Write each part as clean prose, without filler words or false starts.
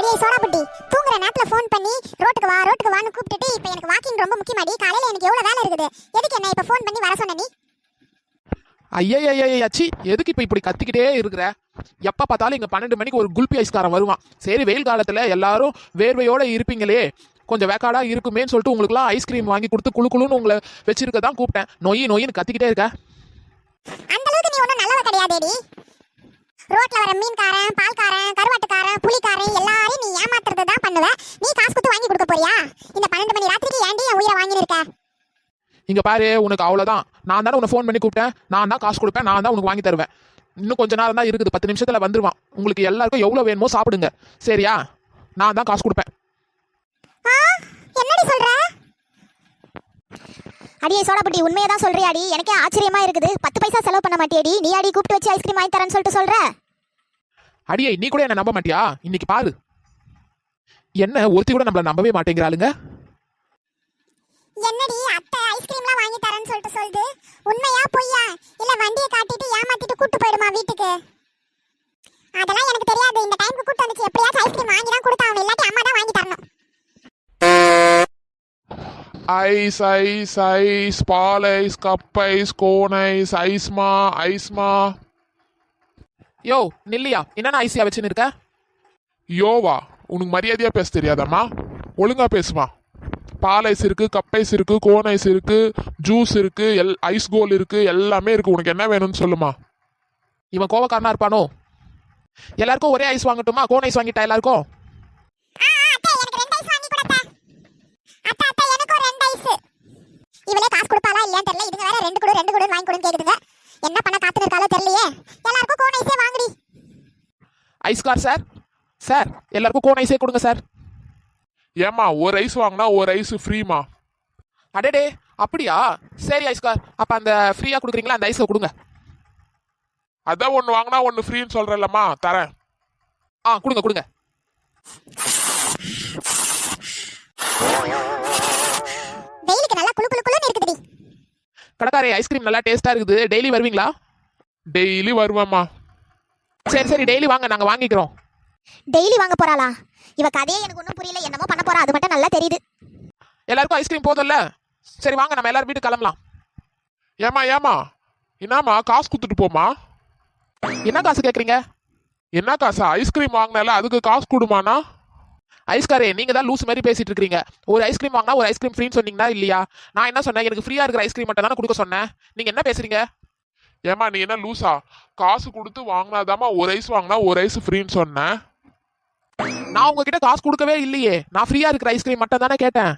அடியே சோடாபுட்டி, தூங்குற நேரத்துல ஃபோன் பண்ணி ரோட்டுக்கு வான்னு கூப்பிட்டுட்டு இப்போ எனக்கு வாக்கிங் ரொம்ப முக்கியமாடி. காலையில எனக்கு எவ்வளவு வேலை இருக்குது. எதுக்கு என்ன இப்போ ஃபோன் பண்ணி வர சொன்ன நீ? ஐயாச்சி, எதுக்கு இப்போ இப்படி கத்திக்கிட்டே இருக்கிற? எப்போ பார்த்தாலும் இங்கே 12 மணிக்கு ஒரு குல்பி ஐஸ்காரன் வருவான். சரி, வெயில் காலத்தில் எல்லாரும் வேர்வையோடு இருப்பீங்களே, கொஞ்சம் வேக்காடாக இருக்குமேன்னு சொல்லிட்டு உங்களுக்குலாம் ஐஸ்கிரீம் வாங்கி கொடுத்து குழுன்னு உங்களை வச்சிருக்க தான் கூப்பிட்டேன். நொயின்னு கத்திக்கிட்டே இருக்க. அந்த அளவுக்கு நீ ஒன்றும் நல்லவ கிடையாதேடி. ரோட்ல வர மீன்காரன், பால்காரன், கருவாட்டுக்காரன், புலிக்காரன் எல்லாரையும் நீ ஏமாத்துறது தான் பண்ணுவ. நீ காசு கொடுத்து வாங்கி கொடுக்க போறியா? இந்த 12 மணி ராத்திரிக்கு ஏன்டி என் உயிரை வாங்கி இருக்க? இங்க பாரு, உனக்கு அவ்வளோதான். நான் தானே உன்னை ஃபோன் பண்ணி கூப்பிட்டேன். நான் தான் காசு கொடுப்பேன், நான் தான் உனக்கு வாங்கி தருவேன். இன்னும் கொஞ்ச நேரம் தான் இருக்குது, 10 நிமிஷத்துல வந்துருவான். உங்களுக்கு எல்லாருக்கும் எவ்வளோ வேணுமோ சாப்பிடுங்க, சரியா? நான் தான் காசு கொடுப்பேன். என்னடி சொல்ற? அடியே சோடாபுட்டி, உண்மையை தான் சொல்றியாடி? எனக்கே ஆச்சரியமா இருக்குது. 10 பைசா செலவு பண்ண மாட்டியடி? நீ அடி கூப்பிட்டு வச்சு ஐஸ்கிரீம் வாங்கி தரேன்னு சொல்லிட்டு சொல்ற? அடியே, நீ கூட என்ன நம்ப மாட்டியா? இன்னைக்கு பாரு, என்ன ஒருத்தி கூட நம்மள நம்பவே மாட்டேங்கிறாளுங்க. என்னடி அத்தை ஐஸ்கிரீம்லாம் வாங்கி தரேன்னு சொல்லிட்டு சொல்லுது? உண்மையா பொய்யா? இல்ல வண்டியை காட்டிட்டு ஏமாத்திட்டு கூட்டு போயிடுமா வீட்டுக்கு? அதெல்லாம் எனக்கு தெரியாது. இந்த டைம்க்கு கூட்டு வந்துச்சு, எப்படியாச்சும் ஐஸ்கிரீம் வாங்கி தான் கொடுத்தாங்க, இல்லாட்டி அம்மா தான் வாங்கி தரணும். Ice ball ice, cup ice, cone ice, ஐஸ்மா. யோ நில்லியா, என்னென்ன ஐசியா வச்சுன்னு இருக்க? யோவா, உனக்கு மரியாதையா பேச தெரியாதம்மா? ஒழுங்கா பேசுமா. பால் ஐஸ் இருக்கு, கப் ஐஸ் இருக்கு, கோன் ஐஸ் இருக்கு, ஜூஸ் இருக்கு, ஐஸ் கோல் இருக்கு, எல்லாமே இருக்கு. உனக்கு என்ன வேணும்னு சொல்லுமா. இவன் கோவக்காரனா இருப்பானோ? எல்லாருக்கும் ஒரே ஐஸ் வாங்கட்டுமா? கோன் ஐஸ் வாங்கிட்டா எல்லாருக்கும்? இவளே காசு கொடுப்பாளா இல்லையான்னு தெரியல. இதுங்க வேற ரெண்டு கொடு வாங்கி கொடுன்னு கேக்குதுங்க. என்ன பண்ண காத்துன்னு இருக்காளோ தெரியலையே. எல்லாருக்கும் கோன் ஐஸே வாங்குடி. ஐஸ்கார் சார், எல்லாருக்கும் கோன் ஐஸே கொடுங்க சார். ஏமா, ஒரு ஐஸ் வாங்கினா ஒரு ஐஸ் ஃப்ரீமா? அடடே, அப்படியா? சரி ஐஸ்கார், அப்ப அந்த ஃப்ரீயா கொடுக்குறீங்களா, அந்த ஐஸை கொடுங்க. அதான் ஒன்று வாங்கினா ஒன்று ஃப்ரீன்னு சொல்றேன்லம்மா, தரேன். கொடுங்க. வெயிலுக்கு நல்லா குளுன்னு இருக்குதுடி. கடைக்காரே, ஐஸ்கிரீம் நல்லா டேஸ்டா இருக்குது. டெய்லி வருவீங்களா? டெய்லி வருவேம்மா. சரி, டெய்லி வாங்க, நாங்க வாங்கிக்கிறோம். டெய்லி வாங்க போறாளா? இவ கதையே எனக்கு ஒன்றும் புரியல. என்னமோ பண்ண போறா, அது மட்டும் நல்லா தெரியுது. எல்லாருக்கும் ஐஸ்கிரீம் போதும்ல? சரி வாங்க, நம்ம எல்லாரும் வீட்டுக்கு கிளம்பலாம். ஏமா என்னம்மா, காசு கொடுத்துட்டு போமா. என்ன காசு கேட்குறீங்க? என்ன காசா? ஐஸ்கிரீம் வாங்கினால அதுக்கு காசு கொடுமாண்ணா? ஐஸ்காரே, நீங்க தான் லூஸ் மாதிரி பேசிட்டு இருக்கீங்க. ஒரு ஐஸ்கிரீம் வாங்கினா ஒரு ஐஸ்கிரீம் ஃப்ரீன்னு சொன்னீங்களா இல்லையா? நான் என்ன சொன்னேன்? எனக்கு ஃப்ரீயா இருக்கிற ஐஸ்கிரீம் மட்டும் தானே கொடுக்க சொன்னேன். நீங்க என்ன பேசுறீங்க? ஏமா, நீ என்ன லூசா? காசு கொடுத்து வாங்கினாதாம்மா ஒரு ஐஸ் வாங்கினா ஒரு ஐஸ் ஃப்ரீன்னு சொன்னேன். நான் உங்ககிட்ட காசு கொடுக்கவே இல்லையே. நான் ஃப்ரீயா இருக்கிற ஐஸ்கிரீம் மட்டும் தானே கேட்டேன்.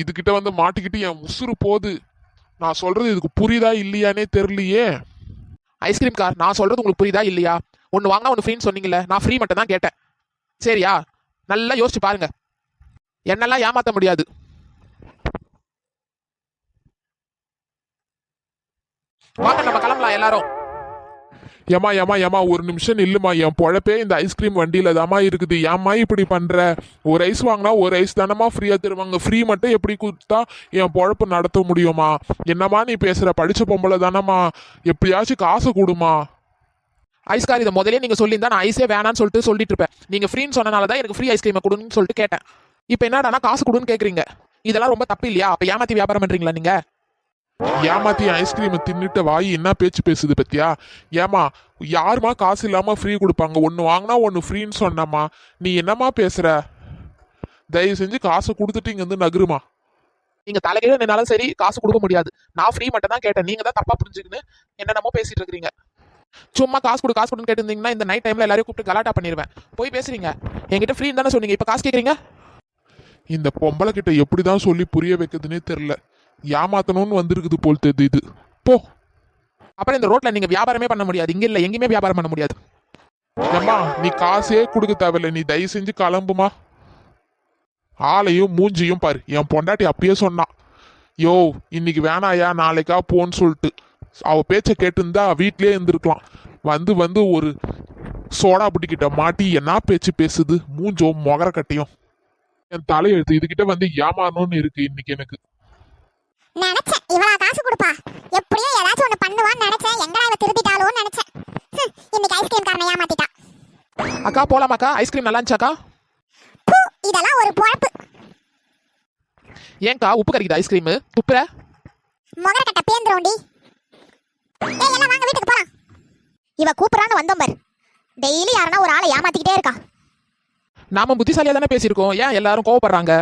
இதுகிட்ட வந்து மாட்டிக்கிட்டு என் உசுறு போகுது. நான் சொல்றது இதுக்கு புரியுதா இல்லையானே தெரியலையே. ஐஸ்கிரீம் கார், நான் சொல்றது உங்களுக்கு புரியுதா இல்லையா? ஒன்று வாங்கினா ஒன்று ஃப்ரீன்னு சொன்னீங்கல்ல, நான் ஃப்ரீ மட்டும் தான் கேட்டேன். சரியா? நல்லா யோசிச்சு பாருங்க, என்னெல்லாம் ஏமாத்த முடியாது. வாங்க, நம்ம கிளம்பலாம் எல்லாரும். ஏமா ஒரு நிமிஷம் நில்லுமா. என் பொழப்பே இந்த ஐஸ்கிரீம் வண்டியில தாமா இருக்குது. ஏமா இப்படி பண்ற? ஒரு ஐஸ் வாங்கினா ஒரு ஐஸ் தானமா ஃப்ரீயா தருவாங்க. ஃப்ரீ மட்டும் எப்படி கொடுத்தா என் பொழப்பு நடத்த முடியுமா? என்னம்மா நீ பேசுற? படிச்ச பொம்பளை தானம்மா, எப்படியாச்சும் காசு கொடுமா. ஐஸ்கார், இதை முதலே நீங்க சொல்லியிருந்தா நான் ஐஸே வேணான்னு சொல்லிட்டு இருப்பேன். நீங்க ஃப்ரீன்னு சொன்னனால தான் எனக்கு ஃப்ரீ ஐஸ்கிரீமை கொடுன்னு சொல்லிட்டு கேட்டேன். இப்போ என்னடானா காசு கொடுன்னு கேட்குறீங்க. இதெல்லாம் ரொம்ப தப்பு இல்லையா? அப்போ ஏமாத்தி வியாபாரம் பண்றீங்களா நீங்க? ஏமாத்தி ஐஸ்கிரீமை தின்னுட்டு வாய் என்ன பேச்சு பேசுது பத்தியா? ஏமா, யாருமா காசு இல்லாம ஃப்ரீ கொடுப்பாங்க? ஒன்று வாங்கினா ஒன்று ஃப்ரீன்னு சொன்னம்மா. நீ என்னம்மா பேசுற? தயவு செஞ்சு காசை கொடுத்துட்டு இங்க வந்து நகருமா. நீங்க தலைகீழ நின்னாலும் சரி, காசு கொடுக்க முடியாது. நான் ஃப்ரீ மட்டும் தான் கேட்டேன். நீங்க தான் தப்பா புரிஞ்சுக்கின்னு என்னென்னமோ பேசிட்டு இருக்கீங்க. சும்மா காசு கொடுன்னு கேட்டிருந்தீங்கன்னா இந்த நைட் டைம்ல எல்லாரையும் கூப்பிட்டு கலாட்டா பண்ணிடுவேன். போய் பேசுறீங்க. என்கிட்ட ஃப்ரீ தானே சொன்னீங்க, இப்போ காசு கேட்குறீங்க. இந்த பொம்பளை கிட்ட எப்படிதான் சொல்லி புரிய வைக்கிறதுனே தெரியல. ஏமாத்தணும்னு வந்திருக்குது போல் தெரியுது. போ. அப்புறம் இந்த ரோட்ல நீங்க வியாபாரமே பண்ண முடியாது. இங்க இல்ல, எங்கேயுமே வியாபாரம் பண்ண முடியாது. ஏம்மா, நீ காசே கொடுக்க தேவையில்ல. நீ தயவு செஞ்சு கிளம்புமா. ஆளையும் மூஞ்சியும் பாரு. என் பொண்டாட்டி அப்பயே சொன்னான், யோ இன்னைக்கு வேணாயா நாளைக்கா போன்னு சொல்லிட்டு. அவ பேச்ச கேட்டுருந்தா வீட்லயே இருந்திருக்கலாம். வந்து ஒரு சோடா புட்டிக்கிட்ட மாட்டி என்ன பேச்சு பேசுது. மூஞ்சோ மொகர கட்டியும் என் தலையெழுத்து. இதுகிட்ட வந்து ஏமாறணும்னு இருக்கு இன்னைக்கு எனக்கு. நினைச்சேன் இவளா காசு கொடுப்பா, எப்படியோ ஏதாச்சும் ஒண்ணு பண்ணுவான்னு நினைச்சேன். எங்கடா இவ திருத்திட்டாலோன்னு நினைச்சேன். இன்னைக்கு ஐஸ்கிரீம் காரனை ஏமாத்திட்டா. அக்கா போலாமாக்கா? ஐஸ்கிரீம் நல்லா இருந்துச்சாக்கா? பூ, இதெல்லாம் ஒரு பொழப்பு. ஏன்க்கா உப்பு கறிக்குது ஐஸ்கிரீம் துப்புற? முகர கட்ட பேந்துரும்டி. ஏய் எல்லாம் வாங்க வீட்டுக்கு போலாம். இவ கூப்பிடறான்னு வந்தோம் பார். டெய்லி யாரனா ஒரு ஆளை ஏமாத்திக்கிட்டே இருக்கா. நாம புத்திசாலியா தானே பேசியிருக்கோம், ஏன் எல்லாரும் கோவப்படுறாங்க?